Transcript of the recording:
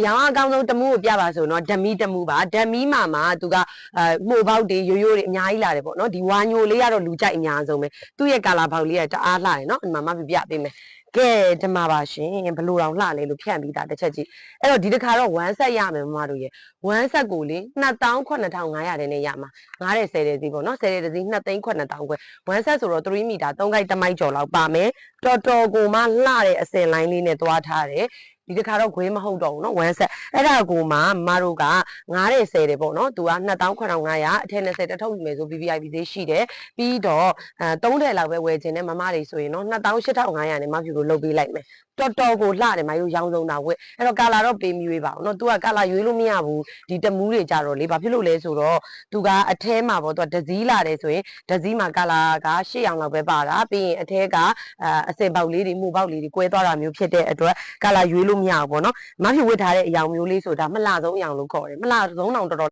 ရောင်းအကောင်းဆုံးတမှုကိုပြပါဆိုတော့ဓမီတမှုပါဓမီမှာသူကမှုပေါက်တွေရိုးရိုးတွေအများကြီးလာတယ်ပေါ့နော်ဒီဝါညိုလေးကတော့လူကြိုက်အများဆုံးပဲသူ့ရဲ့ကာလာပေါက်လေးကတအားလှတယ်နော်ဒီမှာမပြပေးမယ်ကဲဒီမှာပါရှင်ဘလို့တောင်လှလဲလို့ဖြန့်ပြီးသားတစ်ချက်ကြည့်အဲ့တော့ဒီတစ်ခါတော့1 set ရမယ်မမတို့ရေ1 set ကိုလေ28500တဲ့နဲ့ရမှာ9တဲ့10တဲ့စီပေါ့နော်10တဲ့စီ2,900ခွဲ1 set ဆိုတော့3 မီတာ3ခိုက်တမိုက်ကျော်လောက်ပါမယ်တော်တော်ကိုမှလှတဲ့အစင်လိုင်းလေးနဲ့သွားထားတယ်ဒီတစ်ခါတော့ခွေးမဟုတ်တော့ဘူးเนาะ1 set အဲ့ဒါကိုမှမတို့က9တဲ့10တယ်ပေါ့เนาะသူက2,900အထက်20တထုတ်ယူမယ်ဆို VVIP သေးရှိတယ်ပြီးတော့3တဲ့လောက်ပဲဝယ်ခြင်းနဲ့မမတွေဆိုရင်เนาะ28,500နဲ့မဖြူကိုလုပ်ပေးလိုက်မယ်တော်တော်ကိုလှတယ်မရိုးရောင်းဆုံးတာဝက်အဲ့တော့ကာလာတော့ပေးမရွေးပါဘူးเนาะသူကကာလာရွေးလို့မရဘူးဒီတမူးတွေကြတော့လေဘာဖြစ်လို့လဲဆိုတော့သူကအထဲမှာပေါ့သူကဒဇီးလာတယ်ဆိုရင်ဒဇီးမှာကာလာက8အောင်လောက်ပဲပါတာပြီးရင်အထဲကအစင်ပေါက်လေးတွေမှုပေါက်လေးတွေကွဲသွားတာမျိုးဖြစ်တဲ့အတွက်ကာလာရွေးလို့မရဘူးပေါ့နော်မဖြူဝစ်ထားတဲ့အယောင်မျိုးလေးဆိုတာမလှဆုံးအယောင်လို့ခေါ်တယ်မလှဆုံးအောင်တော်တော်